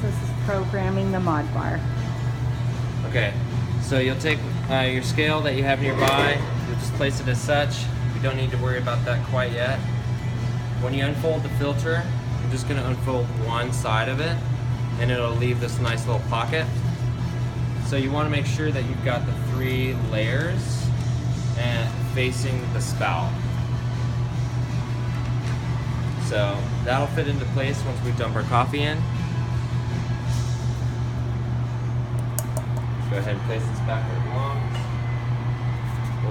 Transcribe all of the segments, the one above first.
This is programming the mod bar. Okay, so you'll take your scale that you have nearby, you'll just place it as such. We don't need to worry about that quite yet. When you unfold the filter, you're just going to unfold one side of it, and it'll leave this nice little pocket. So you want to make sure that you've got the 3 layers and facing the spout. So that'll fit into place once we dump our coffee in. Go ahead and place this back where it belongs.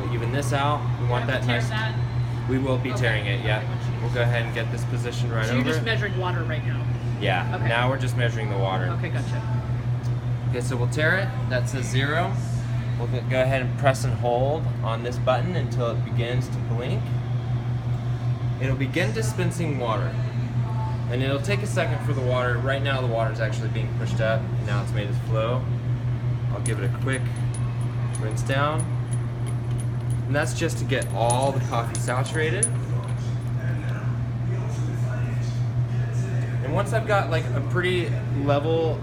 We'll even this out. We want that nice. We will be tearing it, yeah. We'll go ahead and get this positioned right over. So you're just measuring water right now? Yeah, okay. Now we're just measuring the water. Okay, gotcha. Okay, so we'll tear it. That says 0. We'll go ahead and press and hold on this button until it begins to blink. It'll begin dispensing water. And it'll take a second for the water. Right now the water is actually being pushed up. And now it's made its flow. I'll give it a quick rinse down. And that's just to get all the coffee saturated. And once I've got like a pretty level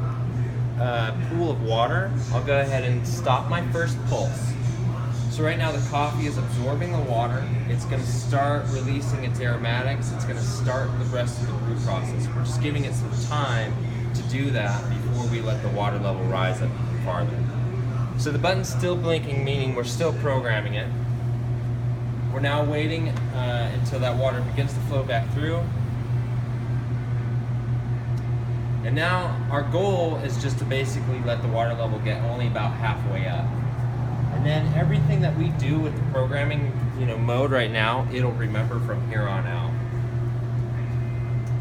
pool of water, I'll go ahead and stop my first pulse. So right now the coffee is absorbing the water. It's going to start releasing its aromatics. It's going to start the rest of the brew process. We're just giving it some time to do that before we let the water level rise up even farther. So the button's still blinking, meaning we're still programming it. We're now waiting until that water begins to flow back through. And now our goal is just to basically let the water level get only about halfway up. And then everything that we do with the programming, mode right now, it'll remember from here on out.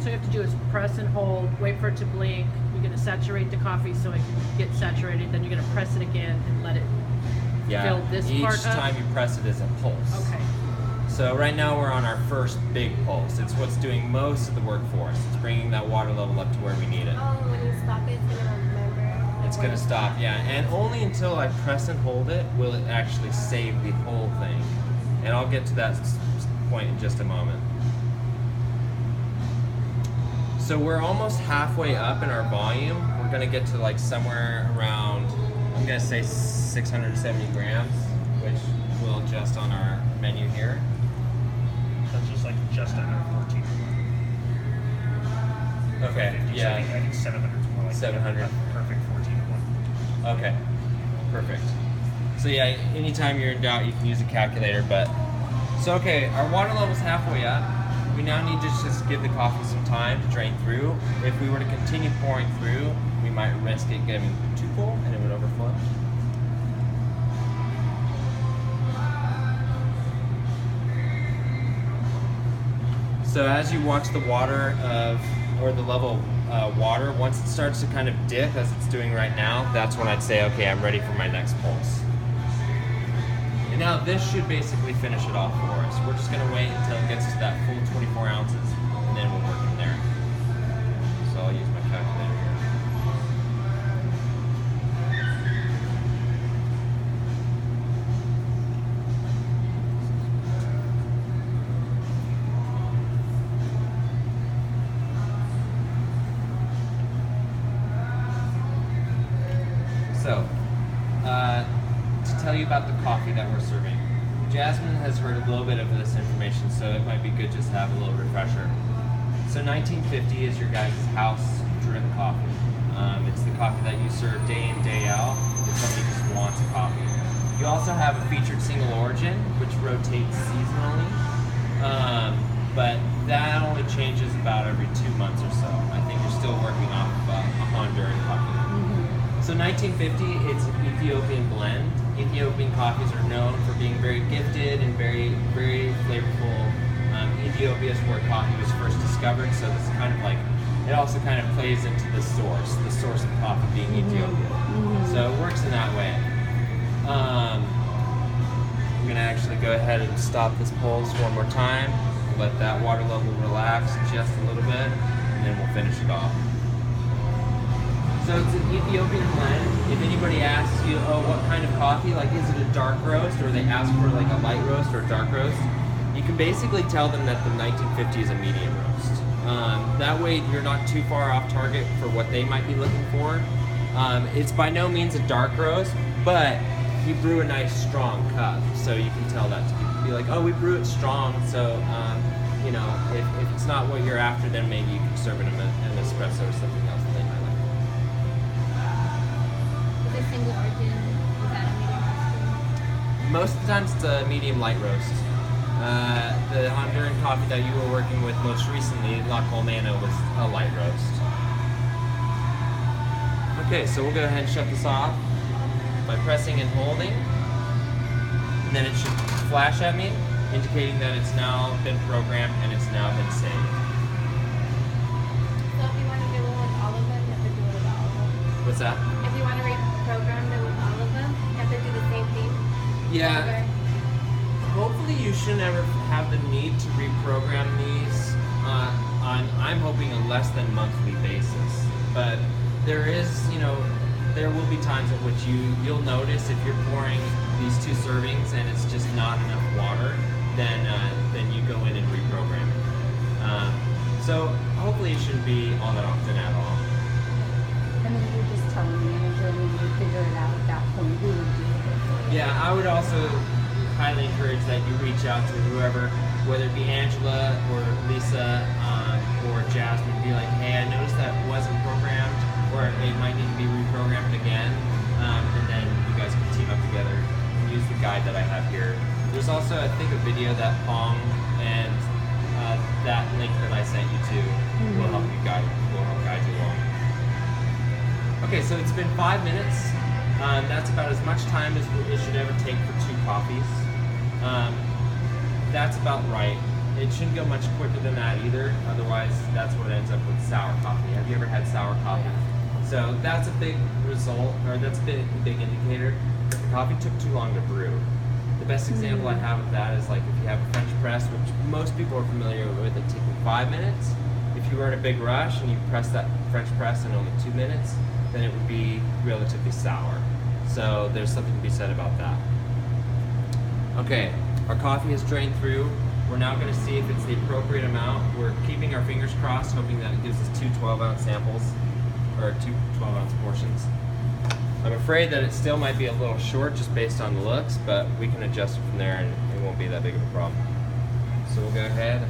So you have to do is press and hold, wait for it to blink. You're going to saturate the coffee so it can get saturated. Then you're going to press it again and let it fill this part up. Each time you press it is a pulse. Okay. So right now we're on our first big pulse. It's what's doing most of the work for us. It's bringing that water level up to where we need it. Oh, when you stop it, it's going to remember. It's going to stop, yeah. And only until I press and hold it will it actually save the whole thing. And I'll get to that point in just a moment. So we're almost halfway up in our volume. We're going to get to like somewhere around, I'm going to say 670 grams, which we'll adjust on our menu here. That's just like just under 14. Okay, 50, yeah. So I think 700 is more like 700. Perfect 14 Okay, perfect. So yeah, anytime you're in doubt, you can use a calculator. So okay, our water level's halfway up. We now need to just give the coffee some time to drain through. If we were to continue pouring through, we might risk it getting too full and it would overflow. So as you watch the water or the level of water, once it starts to kind of dip as it's doing right now, that's when I'd say, okay, I'm ready for my next pulse. And now this should basically finish it off for us. We're just gonna wait until it gets to that full 24 ounces, and then we'll work from there. So I'll use my calculator here. So, to tell you about the coffee that we're serving. Jasmine has heard a little bit of this information, so it might be good just to have a little refresher. So 1950 is your guys' house drip coffee. It's the coffee that you serve day in, day out if somebody just wants a coffee. You also have a featured single origin, which rotates seasonally, but that only changes about every 2 months or so. I think you're still working off of a Honduran coffee. So 1950, it's an Ethiopian blend. Ethiopian coffees are known for being very gifted and very, very flavorful. Ethiopia is where coffee was first discovered, so this is kind of like, it also kind of plays into the source of coffee being Ethiopia. So it works in that way. I'm gonna actually go ahead and stop this pulse one more time, let that water level relax just a little bit, and then we'll finish it off. So it's an Ethiopian blend. If anybody asks you, oh, what kind of coffee, like is it a dark roast, or they ask for like a light roast or a dark roast, you can basically tell them that the 1950 is a medium roast. That way you're not too far off target for what they might be looking for. It's by no means a dark roast, but you brew a nice strong cup, so you can tell that to people. Be like, oh, we brew it strong, so you know, if it's not what you're after, then maybe you can serve it in an espresso or something else that they might like. Is it single origin? Is that a medium roast? Most of the times it's a medium light roast. The Honduran coffee that you were working with most recently, La Colmena, was a light roast. Okay, so we'll go ahead and shut this off by pressing and holding. And then it should flash at me, indicating that it's now been programmed and it's now been saved. So if you want to do it with all of them, you have to do it with all of them. What's that? If you want to reprogram it with all of them, you have to do the same thing. Yeah. over. Hopefully you shouldn't ever have the need to reprogram these on, I'm hoping, a less than monthly basis. But there is, you know, there will be times at which you'll notice if you're pouring these 2 servings and it's just not enough water, then you go in and reprogram it. So hopefully it shouldn't be all that often at all. And then you just tell the manager when you figure it out at that point who would do it. Yeah, I would also highly encourage that you reach out to whoever, whether it be Angela or Lisa or Jasmine, be like, hey, I noticed that wasn't programmed, or it might need to be reprogrammed again, and then you guys can team up together and use the guide that I have here. There's also, I think, a video that Pong and that link that I sent you to will help guide you along. Okay, so it's been 5 minutes. That's about as much time as it should ever take for 2 coffees. That's about right. It shouldn't go much quicker than that either. Otherwise, that's what ends up with sour coffee. Have you ever had sour coffee? So that's a big result, or that's a big indicator that the coffee took too long to brew. The best example I have of that is like if you have a French press, which most people are familiar with it taking 5 minutes. If you were in a big rush and you press that French press in only 2 minutes, then it would be relatively sour. So there's something to be said about that. Okay, our coffee has drained through. We're now going to see if it's the appropriate amount. We're keeping our fingers crossed, hoping that it gives us 2 12-ounce samples, or 2 12-ounce portions. I'm afraid that it still might be a little short just based on the looks, but we can adjust it from there and it won't be that big of a problem. So we'll go ahead.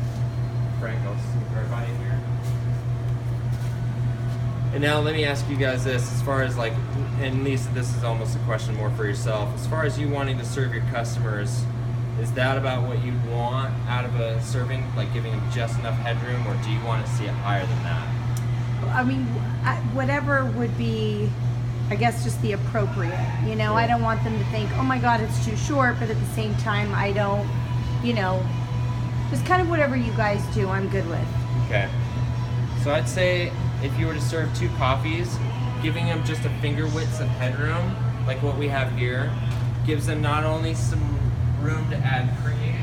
Frank, I'll see everybody in here. And now let me ask you guys this, as far as like, and Lisa, this is almost a question more for yourself. As far as you wanting to serve your customers, is that about what you want out of a serving, like giving them just enough headroom, or do you want to see it higher than that? I mean, whatever would be, I guess, just the appropriate. You know, I don't want them to think, oh my God, it's too short, but at the same time, I don't, you know, just kind of whatever you guys do, I'm good with. Okay. So I'd say if you were to serve 2 coffees, giving them just a finger width of headroom, like what we have here, gives them not only some room to add cream,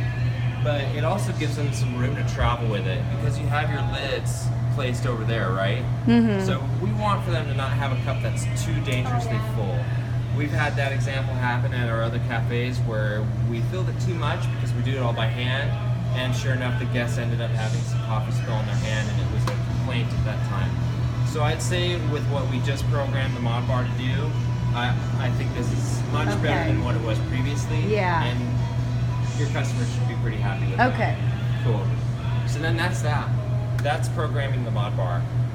but it also gives them some room to travel with it, because you have your lids placed over there, right? Mm-hmm. So we want for them to not have a cup that's too dangerously full. We've had that example happen at our other cafes where we filled it too much because we do it all by hand, and sure enough, the guests ended up having some coffee spill in their hand, and it was a complaint at that time. So I'd say with what we just programmed the Mod Bar to do, I think this is much better than what it was previously. Yeah. And your customers should be pretty happy with that. Okay. Cool. So then that's that. That's programming the Mod Bar.